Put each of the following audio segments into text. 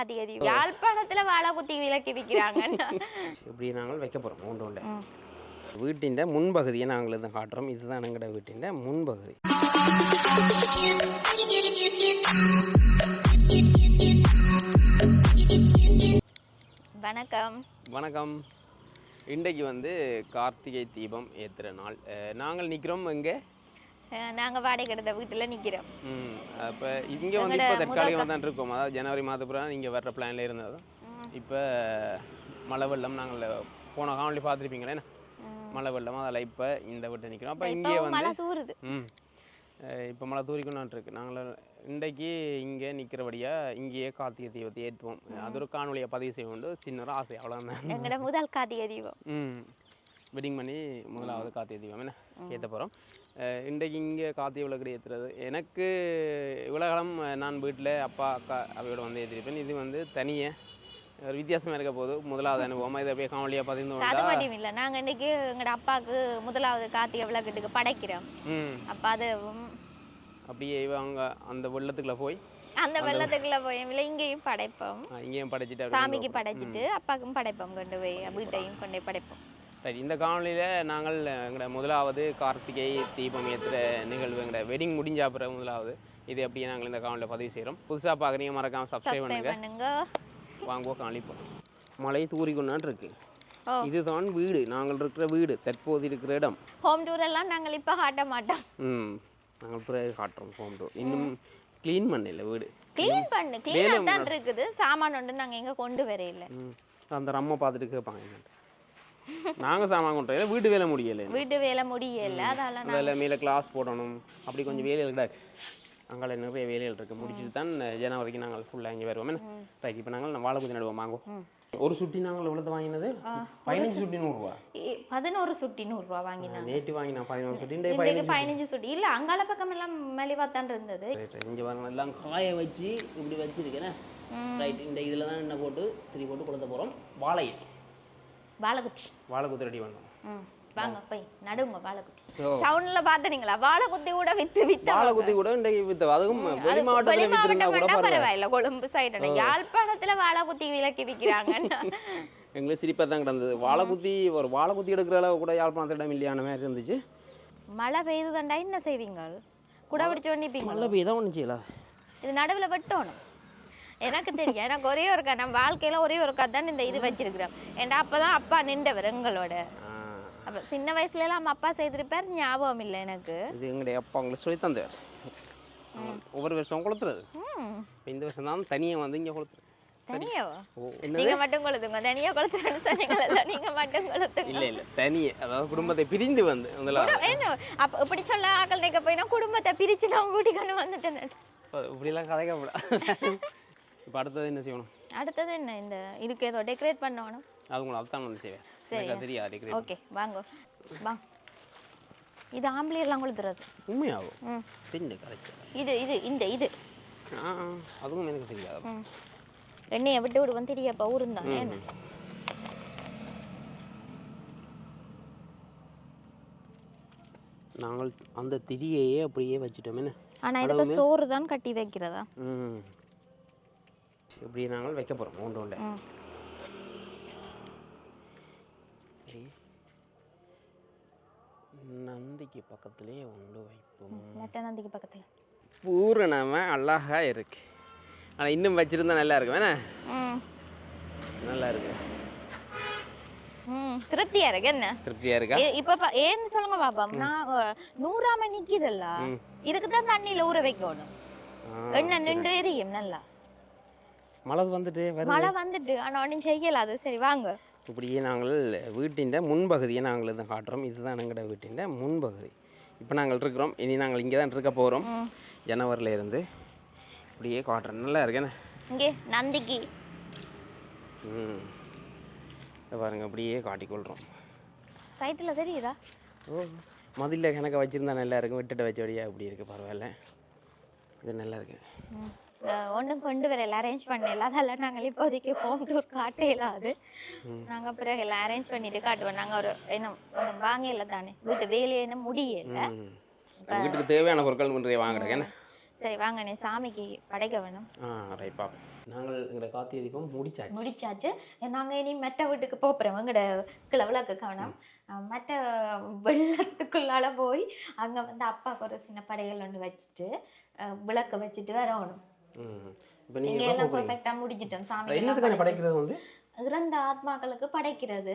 கார்த்திகை தீபம் யாழ்ப்பாணத்துல வாழை குத்தி விளக்கி விற்கிறாங்க. இப்படி நாங்கள் வைக்க போகிறோம் ஒன்று ஒன்று. வீட்டின் முன்பகுதியை நாங்கள் இதை காட்டுறோம். இதுதான் எங்களோட வீட்டின் முன்பகுதி. வணக்கம். வணக்கம். இன்றைக்கு வந்து கார்த்திகை தீபம் ஏற்றுற நாள். நாங்கள் நிற்கிறோம் எங்கே? நாங்கள் வாடகை எடுத்த வீட்டில் நிற்கிறோம். அப்போ இங்கே வந்து இப்போ தற்காலிகமாக தான் இருக்கோம். அதாவது ஜனவரி மாதப்புறம் இங்கே வர்ற பிளானில் இருந்தது. இப்போ மழை வெள்ளம் நாங்கள் போன காணொலி பார்த்துருப்பீங்களே, மழை வெள்ளம் அதில் இப்போ இந்த வீட்டை நிற்கிறோம். அப்போ இங்கே வந்து இப்போ மழை தூரிக்கொண்டு இருக்கு. நாங்கள் இன்றைக்கு இங்கே நிற்கிறபடியாக இங்கேயே கார்த்திகை தீபத்தை ஏற்றுவோம். அது ஒரு காணொலியை பதிவு செய்ய உண்டு. சின்ன ஒரு ஆசை, அவ்வளோதான். எங்களோட முதல் கார்த்திகை தீபம் வெட்டிங் பண்ணி முதலாவது கார்த்திகை தீபம் என்ன ஏற்ற போகிறோம். இன்றைக்கு இங்கே கார்த்திகை விளக்கு ஏற்றுறது எனக்கு இவ்வளோகாலம் நான் வீட்டில் அப்பா அக்கா அவையோட வந்து ஏற்றிருப்பேன். இது வந்து தனியாக ஒரு வித்தியாசமாக இருக்க போது முதலாவது அனுபவமாக இதை அப்படியே காணொலியாக பதிந்து. அது மட்டும் இல்லை, நாங்கள் இன்றைக்கி எங்களோட அப்பாவுக்கு முதலாவது கார்த்திகை விளக்கத்துக்கு படைக்கிறோம். அப்போ அது அப்படியே அவங்க அந்த வெள்ளத்துக்குள்ளே போய் இங்கேயும் படைப்போம். இங்கேயும் படைச்சிட்டு சாமிக்கு படைச்சிட்டு அப்பாவுக்கும் படைப்போம், கொண்டு போய் வீட்டையும் கொண்டு படைப்போம். சரி, இந்த காணொலியில் நாங்கள் எங்களோட முதலாவது கார்த்திகை தீபம் ஏற்றுற நிகழ்வு எங்களோட வெட்டிங் முடிஞ்ச அப்புறம் முதலாவது இது அப்படியே நாங்கள் இந்த காணொலியில் பதிவு செய்கிறோம். புதுசாக பார்க்குறீங்க, மறக்காமல் சப்ஸ்கிரைப் பண்ணுங்க. வாங்குவோம் காணொலி. மழை தூரிக்கொண்டான் இருக்கு. இதுதான் வீடு, நாங்கள் இருக்கிற வீடு, தற்போது இருக்கிற இடம். ஹோம் டூர் எல்லாம் நாங்கள் இப்போ காட்ட மாட்டோம். நாங்கள் பிறகு காட்டுறோம் ஹோம் டூர். இன்னும் க்ளீன் பண்ணல வீடு. க்ளீனாக தான் இருக்குது. சாமான் ஒன்று நாங்கள் எங்கே கொண்டு வர இல்லை. அந்த அம்மா பார்த்துட்டு கேட்பாங்க, நாங்கள் சாமான் கொண்டு வர வீட்டு வேலை முடியலை. அதால மேலே கிளாஸ் போடணும், அப்படி கொஞ்சம் வேலைகள் கிடாது. அங்கே நிறைய வேலைகள் இருக்குது. முடிச்சுட்டு தான் ஜனவரிக்கு நாங்கள் ஃபுல்லாக இங்கே வருவோம். ரைட், இப்போ நாங்கள் வாழை குத்தி நடுவோம். வாங்குவோம். ஒரு சுட்டி நாங்கள் எவ்வளோ வாங்கினது? 15 சுட்டி 100 ரூபா. 11 சுட்டி 100 ரூபா வாங்கினா. நேற்று வாங்கினா 11 சுட்டி. 15 சுட்டி இல்லை, அங்கால பக்கம் எல்லாம் மெலிவாத்தான் இருந்தது. இங்கே பாருங்க, எல்லாம் காய வச்சு இப்படி வச்சிருக்கேன். ரைட், இந்த இதில் தான் என்ன போட்டு போட்டு கொளுத்த போகிறோம். வாழை குத்தி ரெடி பண்ணோம். வாங்க போய் நடுங்க வாழைக்குத்தி. டவுன்ல பாத்தீங்களா வாழைக்குத்தி கூட வித்து வாழைக்குத்தி கூட இன்றைக்கு வித்து. அதுவும் வெளி மாவட்டத்துல வித்துறதா கூட பரவாயில்லை. கொழும்பு சைடு யாழ்ப்பாணத்துல வாழைக்குத்தி விலக்கி விக்கிறாங்க. எங்களுக்கு சிரிப்பா தான் கிடந்தது. வாழைக்குத்தி ஒரு வாழைக்குத்தி எடுக்கிற அளவு கூட யாழ்ப்பாணத்துல இடம் இல்லையான மாதிரி இருந்துச்சு. மழை பெய்யுதுண்டா என்ன செய்வீங்க? குடை பிடிச்சு ஒண்ணிப்பீங்க. மழை பெய்தான் ஒன்றும் செய்யலாம். இது நடுவுல வெட்டணும். எனக்கு தெரியும், எனக்கு ஒரே ஒருக்கா நம்ம வாழ்க்கையில ஒரே ஒருக்கா தான் இந்த இது வச்சிருக்கிறோம். ஏன்டா அப்பதான் அப்பா நின்றவர் எங்களோட. அப்ப சின்ன வயசுல எல்லாம் அப்பா செய்திருப்பார், ஞாபகம் இல்லை எனக்கு. இது எங்களுடைய அப்பா உங்களுக்கு சொல்லி தந்தார். ஒவ்வொரு வருஷம் கொளுத்துறது. இந்த வருஷம் தான் தனியா வந்து இங்க கொளுத்துறது. தனியாவா? நீங்க மட்டும் கொளுத்துங்க. தனியா கொளுத்துறேன்னு சொன்னீங்கல்ல, நீங்க மட்டும் கொளுத்துங்க. இல்ல இல்ல, தனியா, அதாவது குடும்பத்தை பிரிந்து வந்து என்ன அப்ப இப்படி சொல்ல ஆக்கள் நிக்க போயினா குடும்பத்தை பிரிச்சு நான் கூட்டிக்கொண்டு வந்துட்டேன். இப்படி எல்லாம் கதைக்கப்பட. இப்போ அடுத்தது என்ன செய்யணும்? அடுத்தது என்ன, இந்த இதுக்கு ஏதோ டெக்கரேட் பண்ணணும். அது உங்களுக்கு அதுதான் வந்து செய்வேன். எனக்கு தெரியாது டெக்கரேட். ஓகே வாங்க வா. இது ஆம்பளை எல்லாம் கொளுத்துறது உண்மையாகும். பின்ன கரெக்ட். இது இது இந்த இது அதுவும் எனக்கு தெரியாது. எண்ணெயை விட்டு விடுவோம் தெரியப்பா ஊருந்தானே. என்ன நாங்கள் அந்த திரியையே அப்படியே வச்சுட்டோம். என்ன ஆனால் இதுக்கு சோறு தான் கட்டி வைக்கிறதா? இப்படி நாங்கள் வைக்க போகிறோம் ஒன்று ஒன்று. நந்திக்கு பக்கத்துலேயே ஒன்று வைப்போம். நந்திக்கு பக்கத்தில் பூரணமா அழகாக இருக்கு. ஆனால் இன்னும் வச்சிருந்தா நல்லா இருக்கும். வேணா நல்லா இருக்கு. திருப்தியா இருக்கு. என்ன திருப்தியா இருக்கா? இப்ப ஏன்னு சொல்லுங்க பாப்பா. நான் 100 நிக்குதல்ல, இதுக்கு தான் தண்ணியில ஊற வைக்கணும். எண்ணெய் நின்று எரியும் நல்லா. மழை வந்துட்டு ஆனால் ஒன்றும் செய்யல. அது சரி வாங்க. இப்படியே நாங்கள் வீட்டின் முன்பகுதியை நாங்கள் இதை காட்டுறோம். இதுதான் எங்களோட வீட்டின் முன்பகுதி. இப்போ நாங்கள் இருக்கிறோம். இனி நாங்கள் இங்கே தான் இருக்க போகிறோம். ஜனவரியில் இருந்து இப்படியே காட்டுறோம். நல்லா இருக்கேண்ணே. இங்கே நந்திக்கு பாருங்க, அப்படியே காட்டிக்கொள்கிறோம். சைட்டில் தெரியுதா? மதில் கணக்க வச்சுருந்தா நல்லா இருக்கும். விட்டுட்டு வச்சபடியா அப்படி இருக்குது. பரவாயில்ல, இது நல்லா இருக்கு. ஒன்றும் கொண்டு வர எல்லாம் அரேஞ்ச் பண்ணல. அதெல்லாம் நாங்கள் இப்போதைக்கு ஹோம் டூர் காட்டையிலாது. நாங்கள் பிறகு எல்லாம் அரேஞ்ச் பண்ணிட்டு காட்டுவோம். நாங்கள் ஒரு என்ன வாங்கல தானே, வீட்டு வேலையை என்ன முடியல. வீட்டுக்கு தேவையான பொருட்கள் வாங்குறேன். சரி வாங்க, நீ சாமிக்கு படைக்க வேணும். ரைட் பாப்பா. நாங்கள் எங்களோட கார்த்திகை தீபம் முடிச்சாச்சு. நாங்கள் இனி மெட்ட வீட்டுக்கு போகிறோம். எங்களோட கிழவிளக்கு கவனம் மெட்ட வெள்ளத்துக்குள்ளால போய் அங்கே வந்து அப்பாவுக்கு ஒரு சின்ன படையல் ஒன்று வச்சுட்டு விளக்கு வச்சுட்டு வரணும். இப்போ இங்கே எல்லாம் பர்ஃபெக்டாக முடிச்சிட்டோம். சாமி படைக்கிறது வந்து இறந்த ஆத்மாக்களுக்கு படைக்கிறது.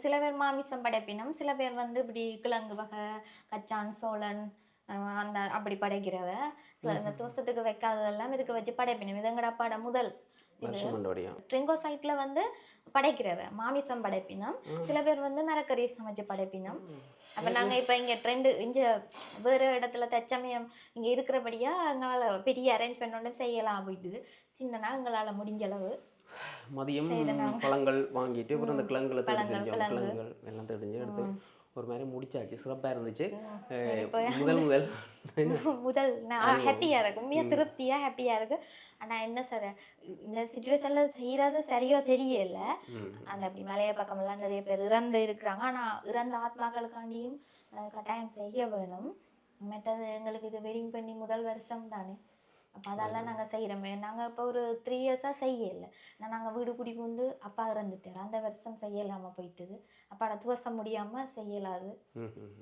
சில பேர் மாமிசம் படைப்பினம், சில பேர் வந்து இப்படி கிழங்கு வகை, கச்சான், சோழன் அந்த அப்படி படைக்கிறவ. இந்த தோசத்துக்கு வைக்காததெல்லாம் இதுக்கு வச்சு படைப்பினம். இது எங்கட அப்பாட முதல் ட்ரிங்கோ சைட்ல வந்து படைக்கிறவ மாமிசம் படைப்பினம், சில பேர் வந்து மரக்கறி சமைச்சு படைப்பினம். அப்ப நாங்க இப்ப இங்க ட்ரெண்டு இங்க வேற இடத்துல தச்சமயம் இங்க இருக்கிறபடியா எங்களால பெரிய அரேஞ்ச்மெண்ட் ஒன்றும் செய்யலாம் போயிட்டுது. சின்னனா எங்களால முடிஞ்ச அளவு மதியம் பழங்கள் வாங்கிட்டு அப்புறம் அந்த கிழங்குகளை கிழங்குகள் எல்லாம் தெரிஞ்சு எடுத்து ஒரு மாதிரி முடிச்சாச்சு. சிறப்பாக இருந்துச்சு. முதல் ஹாப்பியா இருக்கு, மிக திருப்தியா ஹாப்பியா இருக்கு. ஆனா என்ன சார் இந்த சிச்சுவேஷன்ல செய்யறது சரியோ தெரியல. அந்த அப்படி மலைய பக்கம் எல்லாம் நிறைய பேர் இறந்து இருக்கிறாங்க. ஆனா இறந்த ஆத்மாக்களுக்காண்டியும் கட்டாயம் செய்ய வேணும். மற்றது எங்களுக்கு இது வெட்டிங் பண்ணி முதல் வருஷம் தானே, அப்போ அதெல்லாம் நாங்கள் செய்கிறோமே. நாங்கள் இப்போ ஒரு 3 இயர்ஸாக செய்யலை. நாங்கள் வீடு குடி வந்து அப்பா இறந்துட்டார். அந்த வருஷம் செய்யலாமல் போயிட்டுது. அப்போ அடுத்த வருஷம் முடியாமல் செய்யலாது.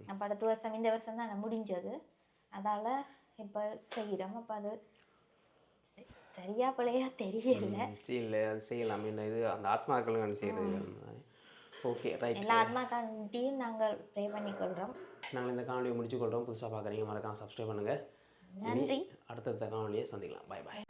அப்போ அடுத்த வருஷம் இந்த வருஷம் தான் முடிஞ்சது. அதால் இப்போ செய்கிறோம். அப்போ அது சரியா பிள்ளையா தெரியல. இல்லை அது செய்யலாம். இது அந்த ஆத்மாக்களும் செய்கிறது. Okay right. எல்லா ஆத்மாக்காண்டியும் நாங்கள் ப்ரே பண்ணிக்கொள்கிறோம். நாங்கள் இந்த காணொலியை முடிச்சுக்கொள்கிறோம். புதுசாக பார்க்குறீங்க மறக்காம சப்ஸ்கிரைப் பண்ணுங்கள். நன்றி. அடுத்த காணொலியை சந்திக்கலாம். பாய் பாய்.